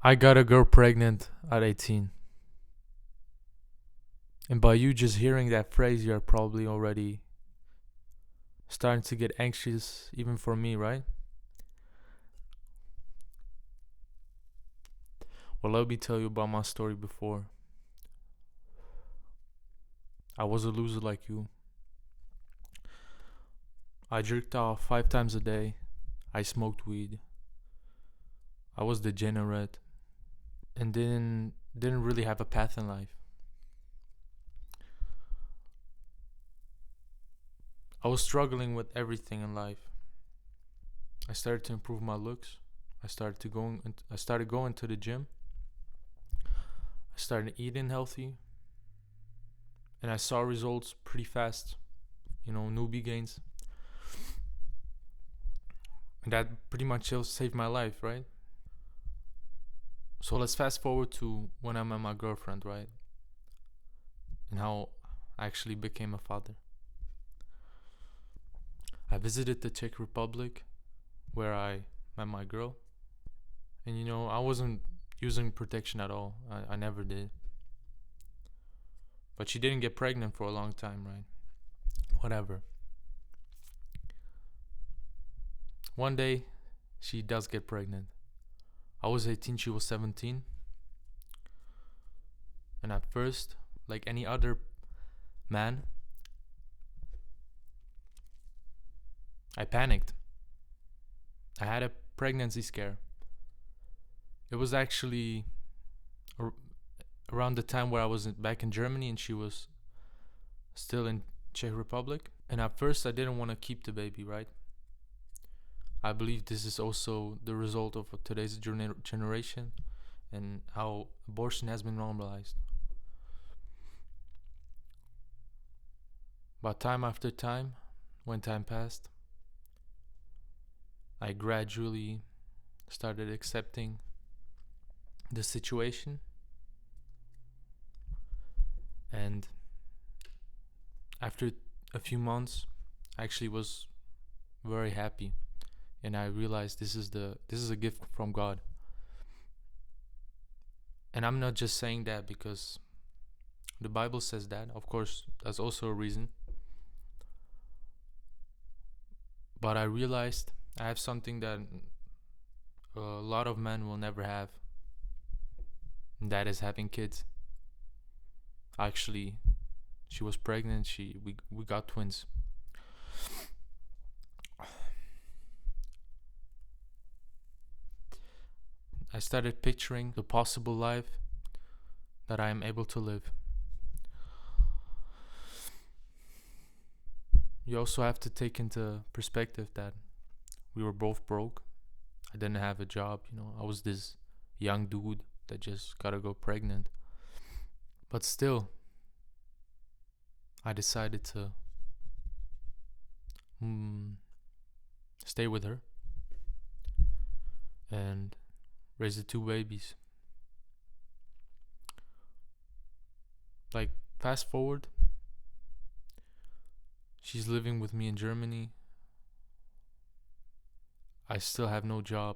I got a girl pregnant at 18. And by you just hearing that phrase, you're probably already starting to get anxious, even for me, right? Well, let me tell you about my story before. I was a loser like you. I jerked off 5 times a day. I smoked weed. I was degenerate and didn't really have a path in life. I was struggling with everything in life. I started to improve my looks. I started going to the gym. I started eating healthy, and I saw results pretty fast. Newbie gains, and that pretty much saved my life, right? So let's fast forward to when I met my girlfriend, right? And how I actually became a father. I visited the Czech Republic where I met my girl. And I wasn't using protection at all. I never did. But she didn't get pregnant for a long time, right? Whatever. One day, she does get pregnant. I was 18, she was 17. And at first, like any other man, I panicked. I had a pregnancy scare. It was actually around the time where I was back in Germany and she was still in Czech Republic. And at first I didn't want to keep the baby, right? I believe this is also the result of today's generation and how abortion has been normalized. But time after time, when time passed, I gradually started accepting the situation, and after a few months I actually was very happy, and I realized this is a gift from God. And I'm not just saying that because the Bible says that. Of course, that's also a reason. But I realized I have something that a lot of men will never have, and that is having kids. Actually, she was pregnant. We got twins. I started picturing the possible life that I am able to live. You also have to take into perspective that we were both broke. I didn't have a job, I was this young dude that just gotta go pregnant. But still, I decided to stay with her and raise the two babies. Like, fast forward, she's living with me in Germany. I still have no job.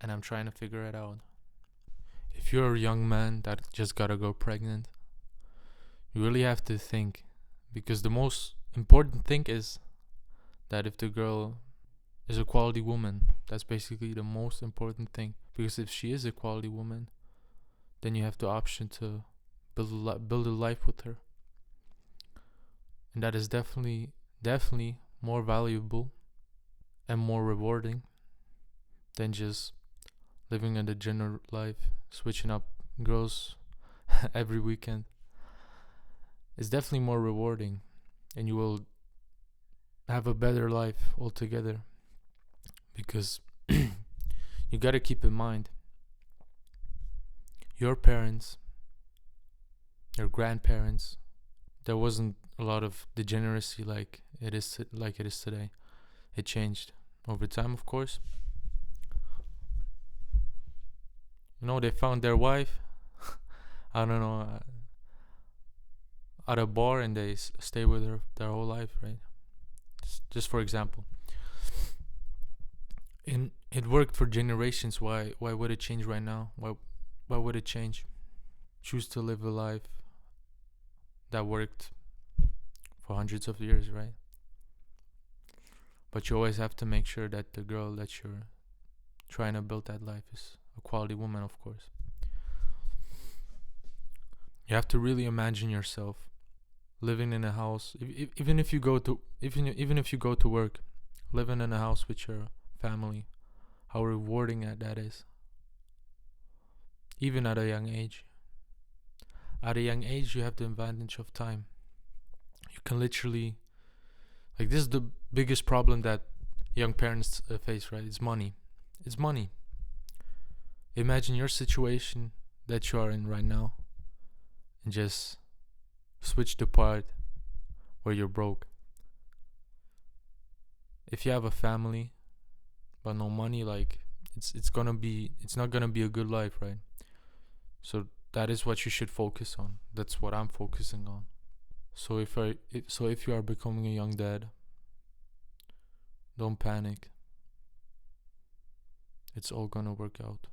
And I'm trying to figure it out. If you're a young man that just gotta go pregnant, you really have to think. Because the most important thing is that if the girl is a quality woman, that's basically the most important thing. Because if she is a quality woman, then you have the option to build a life with her. And that is definitely more valuable and more rewarding than just living a degenerate life, switching up girls every weekend. It's definitely more rewarding, and you will have a better life altogether. Because you gotta keep in mind, your parents, your grandparents, there wasn't a lot of degeneracy like it is today. It changed over time, of course. They found their wife, I don't know, at a bar, and they stay with her their whole life, right? Just for example. And it worked for generations. Why would it change right now? Why would it change? Choose to live a life that worked for hundreds of years, right? But you always have to make sure that the girl that you're trying to build that life is a quality woman, of course. You have to really imagine yourself living in a house, even if you go to work, living in a house with your family, how rewarding that is. Even at a young age. At a young age, you have the advantage of time. You can literally, like, this is the biggest problem that young parents face, right? It's money. It's money. Imagine your situation that you are in right now, and just switch the part where you're broke. If you have a family but no money, like, it's not gonna be a good life, right? So that is what you should focus on. That's what I'm focusing on. So if you are becoming a young dad, don't panic. It's all gonna work out.